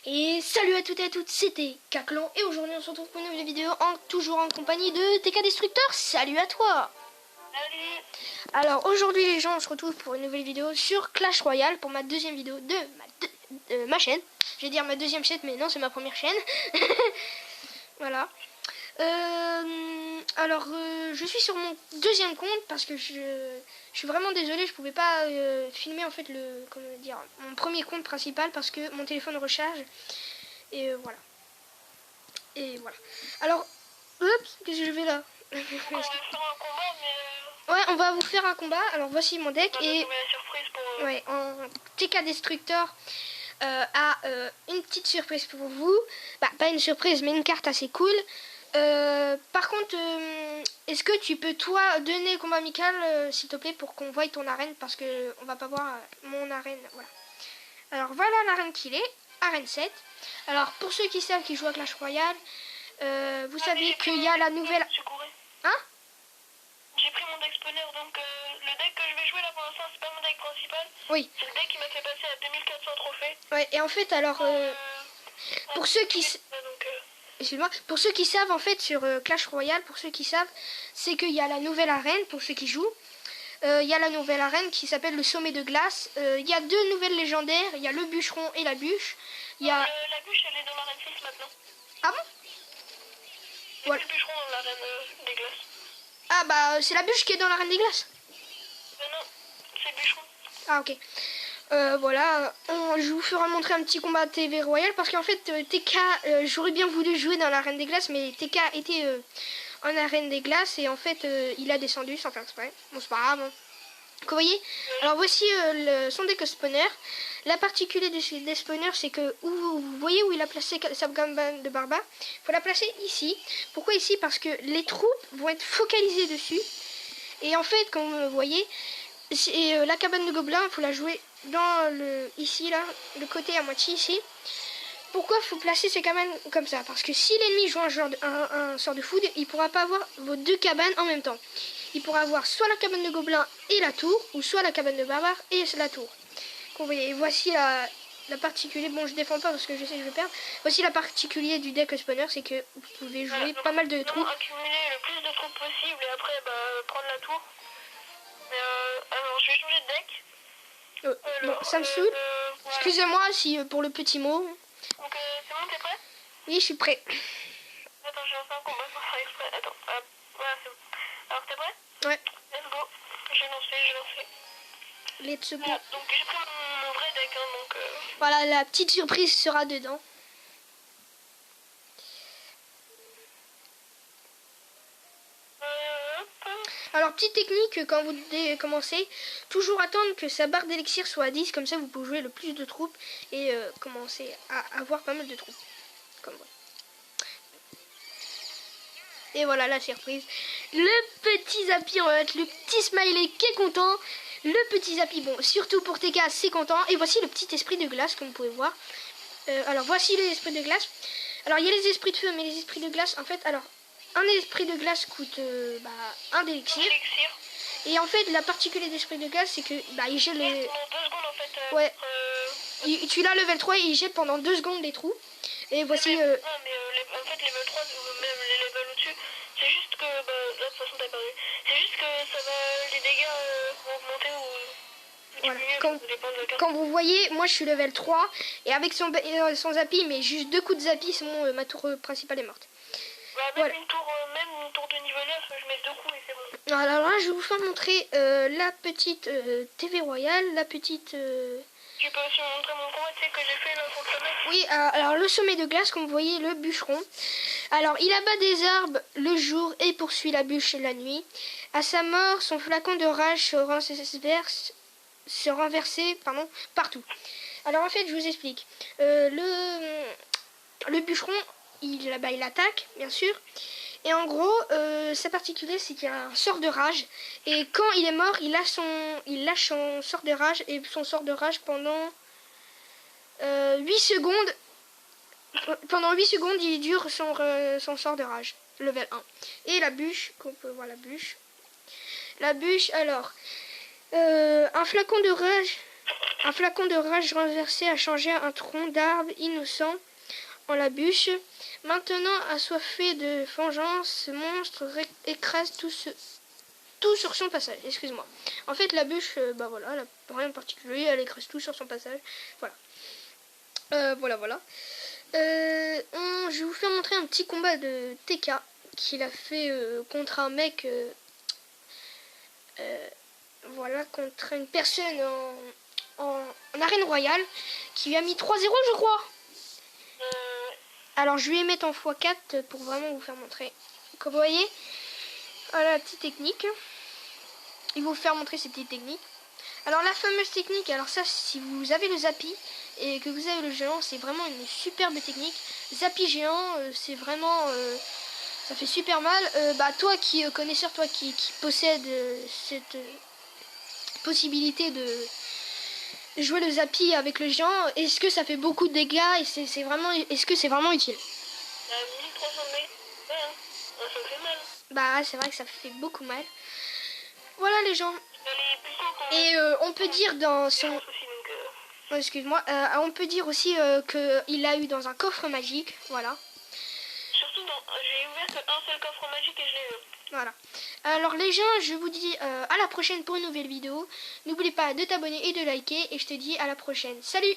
Et salut à toutes et à toutes, c'était Caclan et aujourd'hui on se retrouve pour une nouvelle vidéo toujours en compagnie de TK Destructeur. Salut à toi. Salut. Alors aujourd'hui les gens on se retrouve pour une nouvelle vidéo sur Clash Royale pour ma deuxième vidéo de ma chaîne. Je vais dire ma deuxième chaîne mais non c'est ma première chaîne. Voilà. Je suis sur mon deuxième compte parce que je suis vraiment désolée, je pouvais pas filmer en fait mon premier compte principal parce que mon téléphone recharge et voilà. Alors, qu'est-ce que je fais là? On va faire un combat, mais Ouais, on va vous faire un combat. Alors voici mon deck on va et trouver la surprise pour. ouais, en TK Destructeur a une petite surprise pour vous. Bah, pas une surprise, mais une carte assez cool. Par contre, est-ce que tu peux toi donner le combat amical s'il te plaît pour qu'on voie ton arène parce que on va pas voir mon arène. Voilà. Alors voilà l'arène qu'il est, arène 7. Alors pour ceux qui savent qui jouent à Clash Royale, vous savez qu'il y a la nouvelle. Hein? J'ai pris mon deck spawner, donc le deck que je vais jouer là pour l'instant c'est pas mon deck principal. Oui. C'est le deck qui m'a fait passer à 2400 trophées. Ouais, et en fait alors pour ceux qui excuse-moi, pour ceux qui savent en fait sur Clash Royale, pour ceux qui savent, c'est qu'il y a la nouvelle arène pour ceux qui jouent. Il y a la nouvelle arène qui s'appelle le sommet de glace. Il y a deux nouvelles légendaires, il y a le bûcheron et la bûche. Il y a la bûche elle est dans l'arène 6 maintenant. Ah bon? C'est Voilà. le bûcheron dans l'arène des glaces. Ah bah c'est la bûche qui est dans l'arène des glaces. Non, c'est le bûcheron. Ah ok. Voilà, je vous ferai montrer un petit combat TV Royal parce qu'en fait TK, j'aurais bien voulu jouer dans l'arène des glaces mais TK était en arène des glaces et en fait il a descendu sans faire exprès. Bon c'est pas grave. Hein. Vous voyez. Alors voici son deck spawner. La particularité des spawners c'est que vous voyez où il a placé sa cabane de barbares. Il faut la placer ici. Pourquoi ici? Parce que les troupes vont être focalisées dessus. Et en fait comme vous voyez, la cabane de gobelins, il faut la jouer dans ici là, le côté à moitié ici. Pourquoi il faut placer ces cabanes comme ça? Parce que si l'ennemi joue un sort de foudre, il pourra pas avoir vos deux cabanes en même temps. Il pourra avoir soit la cabane de gobelins et la tour, ou soit la cabane de barbares et la tour. Vous voyez, voici la particulier. Bon, je défends pas parce que je sais que je vais perdre. Voici la particulier du deck spawner, c'est que vous pouvez jouer pas mal de troupes. Accumuler le plus de troupes possible et après prendre la tour. Alors je vais changer de deck. Bon, ça me saoule. Voilà. Excusez-moi si pour le petit mot. Donc c'est bon, t'es prêt? Oui, je suis prêt. Attends, j'ai lancé un combat sans faire exprès. Attends, voilà, c'est bon. Alors t'es prêt? Ouais. Let's go. J'ai lancé. Let's go. Voilà, donc j'ai pris mon vrai deck, hein, donc... Voilà, la petite surprise sera dedans. Alors, petite technique, quand vous commencez, toujours attendre que sa barre d'élixir soit à 10, comme ça vous pouvez jouer le plus de troupes et commencer à avoir pas mal de troupes. Comme moi. Et voilà la surprise. Le petit Zappy, le petit smiley qui est content. Le petit Zappy, bon, surtout pour TK, c'est content. Et voici le petit esprit de glace, comme vous pouvez voir. Alors, voici les esprits de glace. Alors, il y a les esprits de feu, mais les esprits de glace, en fait, alors... Un esprit de glace coûte un d'élixir. Et en fait, la particularité d'esprit de glace, c'est que il gèle les... Pendant 2 secondes, en fait. Ouais. Tu l'as level 3 et il gèle pendant 2 secondes les trous. Et voici... Non, mais en fait, level 3, même les levels au-dessus, c'est juste que... là, de toute façon, t'as perdu. C'est juste que ça va... Les dégâts vont augmenter ou... Voilà. Quand vous voyez, moi je suis level 3 et avec son Zappy, mais juste 2 coups de Zappy, c'est bon, ma tour principale est morte. Même une tour de niveau 9, je mets 2 coups et c'est bon. Alors là, je vais vous faire montrer la petite TV Royale, la petite... Tu peux aussi me montrer mon combat, tu sais, que j'ai fait là sur le sommet. Oui, alors le sommet de glace, comme vous voyez, le bûcheron. Alors, il abat des arbres le jour et poursuit la bûche la nuit. À sa mort, son flacon de rage se renversait partout. Alors en fait, je vous explique. Le bûcheron... Il attaque, bien sûr. Et en gros, sa particularité, c'est qu'il y a un sort de rage. Et quand il est mort, il lâche son sort de rage. Et son sort de rage pendant 8 secondes. Pendant 8 secondes, il dure son sort de rage. Level 1. Et la bûche, qu'on peut voir la bûche. La bûche, alors. Un flacon de rage. Un flacon de rage renversé a changé un tronc d'arbre innocent en la bûche. Maintenant, assoiffé de vengeance, ce monstre écrase tout sur son passage. Excuse-moi. En fait, la bûche, bah voilà, elle a rien de particulier, elle écrase tout sur son passage. Voilà. Voilà. Je vais vous faire montrer un petit combat de TK qu'il a fait contre un mec. Voilà, contre une personne en arène royale qui lui a mis 3-0, je crois. Alors, je vais mettre en x4 pour vraiment vous faire montrer. Comme vous voyez, voilà la petite technique. Il va vous faire montrer cette petite technique. Alors, la fameuse technique, alors ça, si vous avez le Zappi et que vous avez le géant, c'est vraiment une superbe technique. Zappi géant, c'est vraiment... ça fait super mal. Toi qui connaisseur, toi qui possède cette possibilité de jouer le Zappi avec le géant, est-ce que ça fait beaucoup de dégâts et est-ce que c'est vraiment utile? 1300 dégâts. Ouais, hein. Ça me fait mal. Bah c'est vrai que ça fait beaucoup mal. Voilà les gens. Elle est puissante, hein. Et on peut dire dans son... Aussi, donc, Excuse-moi. On peut dire aussi qu'il l'a eu dans un coffre magique. Voilà. surtout, j'ai ouvert qu'un seul coffre magique et je l'ai eu. Voilà. Alors les gens, je vous dis à la prochaine pour une nouvelle vidéo. N'oubliez pas de t'abonner et de liker. Et je te dis à la prochaine. Salut!